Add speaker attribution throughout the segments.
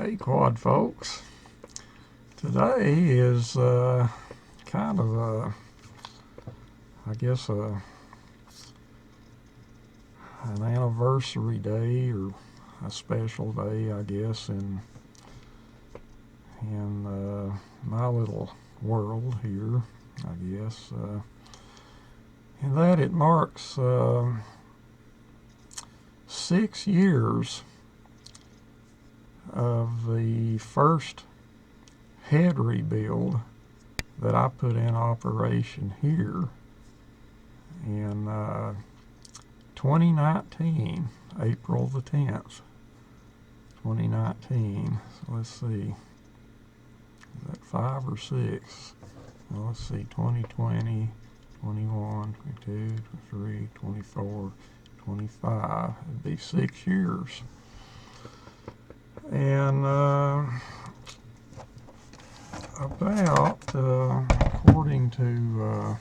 Speaker 1: Hey quad folks, today is kind of I guess an anniversary day or a special day, I guess, in my little world here, I guess, in that it marks 6 years of the first head rebuild that I put in operation here in 2019, April the 10th, 2019. So let's see, is that 5 or 6? Well, let's see, 2020, 21, 22, 23, 24, 25. It'd be 6 years. And according to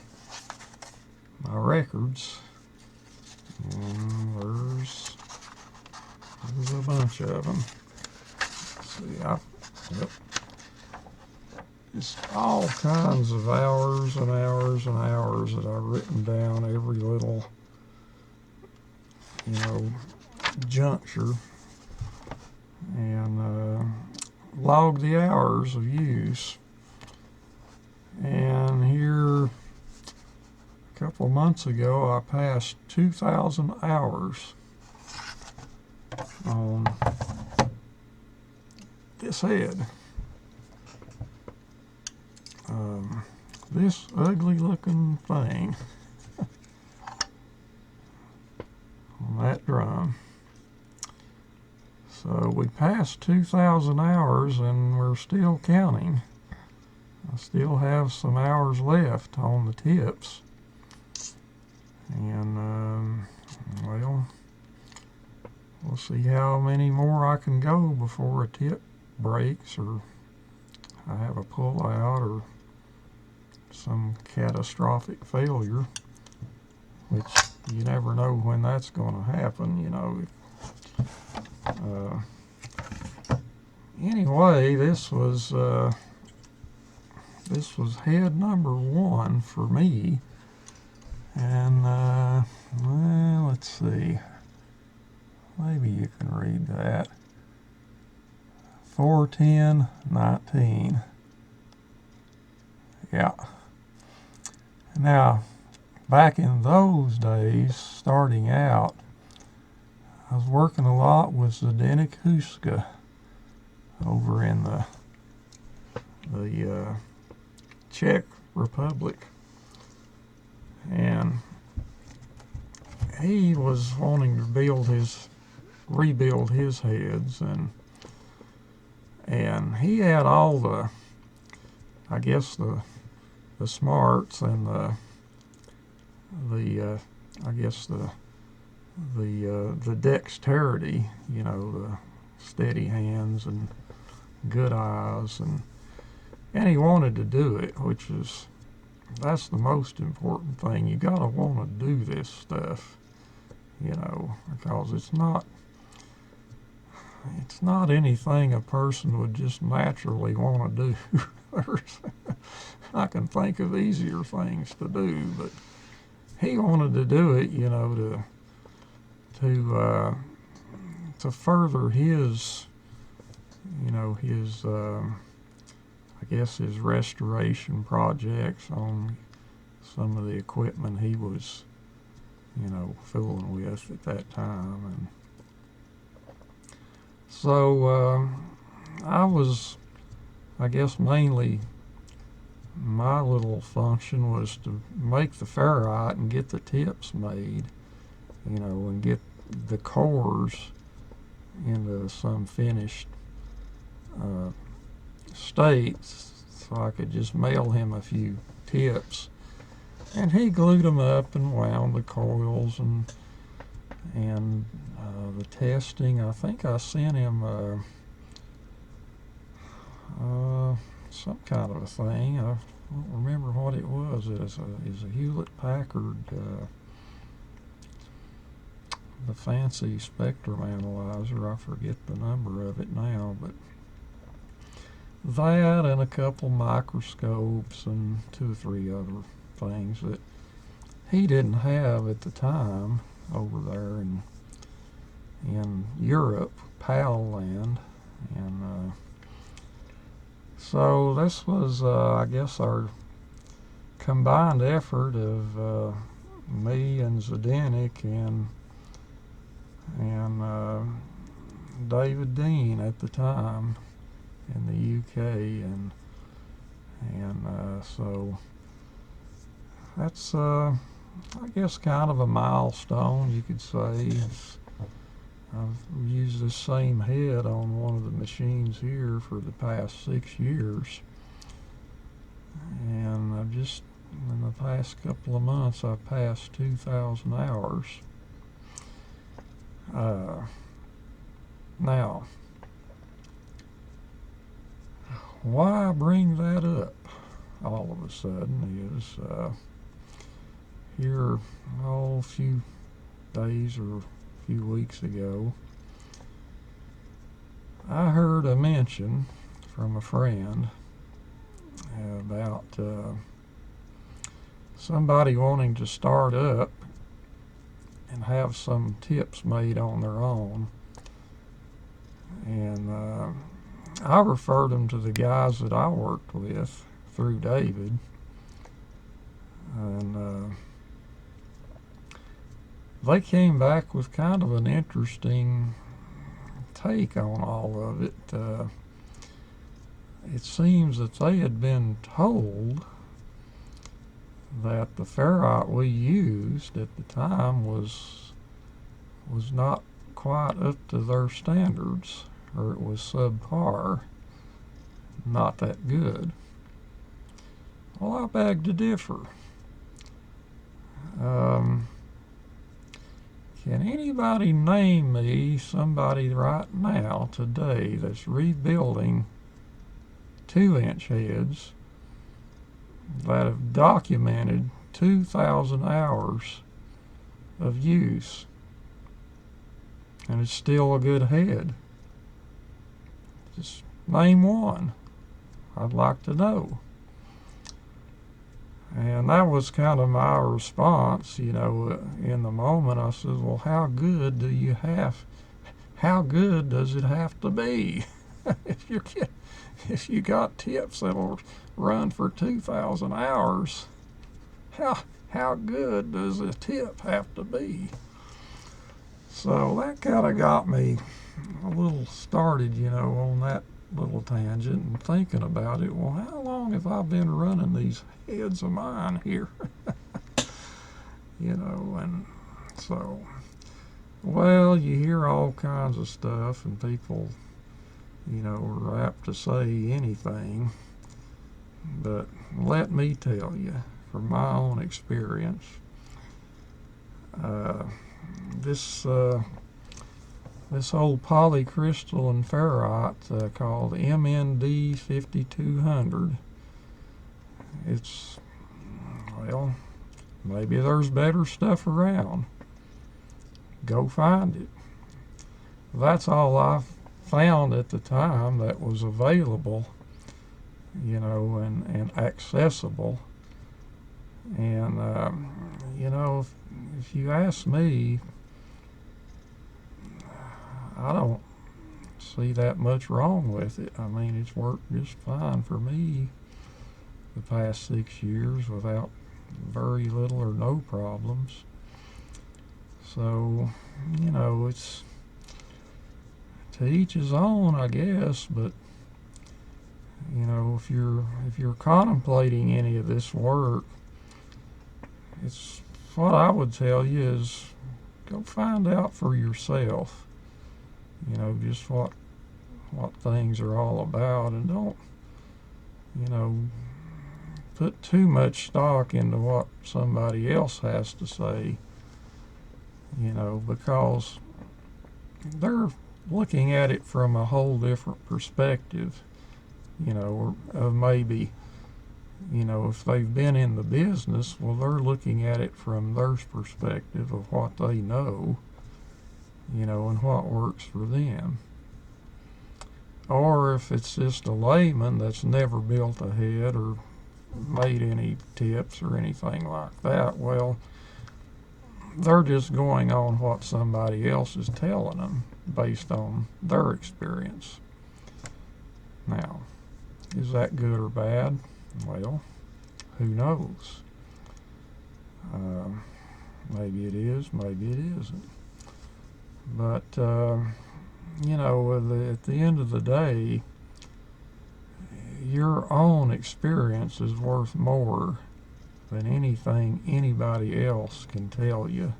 Speaker 1: my records, and there's a bunch of them. Let's see, yep, just all kinds of hours and hours and hours that I've written down, every little, juncture, and log the hours of use. And here, a couple months ago, I passed 2,000 hours on this head. This ugly looking thing on that drum. So we passed 2,000 hours and we're still counting. I still have some hours left on the tips. And, we'll see how many more I can go before a tip breaks or I have a pull out or some catastrophic failure, which you never know when that's going to happen, Anyway, this was head number 1 for me, and well, let's see, maybe you can read that. 410-19. Yeah. Now, back in those days, starting out, I was working a lot with Zdeněk Huska over in the Czech Republic, and he was wanting to rebuild his heads, and he had all the, I guess, the smarts and the dexterity, the steady hands and good eyes, and he wanted to do it, that's the most important thing. You gotta want to do this stuff, because it's not anything a person would just naturally want to do. I can think of easier things to do, but he wanted to do it, to further his, his restoration projects on some of the equipment he was, fooling with at that time. And so mainly my little function was to make the ferrite and get the tips made, and get the cores into some finished states, so I could just mail him a few tips, and he glued them up and wound the coils and the testing. I think I sent him some kind of a thing. I don't remember what it was. It was a Hewlett-Packard, the fancy spectrum analyzer. I forget the number of it now, but that and a couple microscopes and 2 or 3 other things that he didn't have at the time over there in Europe, PAL land. And so this was, I guess, our combined effort of me and Zdenek and David Dean at the time in the UK, and so that's I guess kind of a milestone, you could say. I've used this same head on one of the machines here for the past 6 years, and I've just in the past couple of months I've passed 2,000 hours. Now, why I bring that up all of a sudden is here a few days or a few weeks ago, I heard a mention from a friend about somebody wanting to start up and have some tips made on their own. And I referred them to the guys that I worked with through David. And they came back with kind of an interesting take on all of it. It seems that they had been told that the ferrite we used at the time was not quite up to their standards, or it was subpar, not that good. Well, I beg to differ. Can anybody name me somebody right now today that's rebuilding 2-inch heads that have documented 2,000 hours of use and it's still a good head? Just name one. I'd like to know. And that was kind of my response, in the moment. I said, well, how good does it have to be? If you got tips that'll run for 2,000 hours, how good does a tip have to be? So that kind of got me a little started, on that little tangent and thinking about it. Well, how long have I been running these heads of mine here? And so, well, you hear all kinds of stuff, and people, are apt to say anything. But let me tell you, from my own experience, this old polycrystalline ferrite called MND 5200, it's, well, maybe there's better stuff around. Go find it. That's all I found at the time that was available, and accessible. And, if you ask me, I don't see that much wrong with it. I mean, it's worked just fine for me the past 6 years without very little or no problems. So, it's to each his own, I guess. But if you're contemplating any of this work, it's what I would tell you is go find out for yourself. Just what things are all about, and don't, put too much stock into what somebody else has to say, because they're looking at it from a whole different perspective, or maybe, if they've been in the business, well, they're looking at it from their perspective of what they know, and what works for them. Or Or if it's just a layman that's never built a head or made any tips or anything like that, well, they're just going on what somebody else is telling them based on their experience. Now, is that good or bad? Well, who knows? Maybe it is, maybe it isn't. But, you know, at the end of the day, your own experience is worth more than anything anybody else can tell you,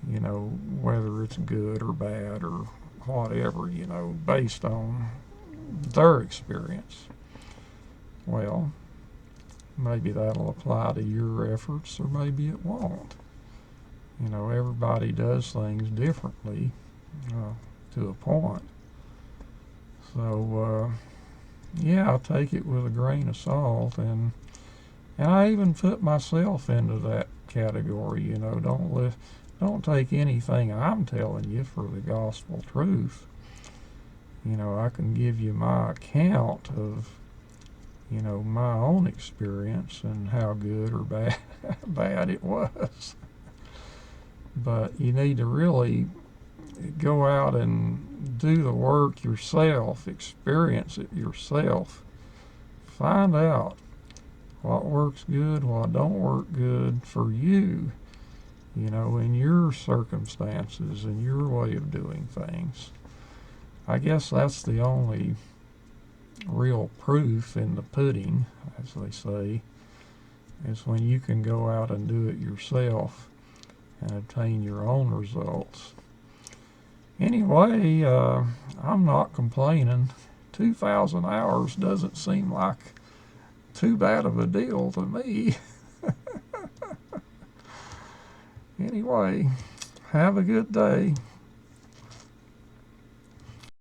Speaker 1: you know, whether it's good or bad or whatever, you know, based on their experience. Well, maybe that'll apply to your efforts, or maybe it won't. You know, everybody does things differently to a point. So, yeah, I'll take it with a grain of salt, and I even put myself into that category. You know, don't take anything I'm telling you for the gospel truth. You know, I can give you my account of, you know, my own experience and how good or bad it was. But you need to really go out and do the work yourself, experience it yourself, find out what works good, what don't work good for you, you know, in your circumstances and your way of doing things. I guess that's the only real proof in the pudding, as they say, is when you can go out and do it yourself and obtain your own results. Anyway, I'm not complaining. 2,000 hours doesn't seem like too bad of a deal to me. Anyway, have a good day.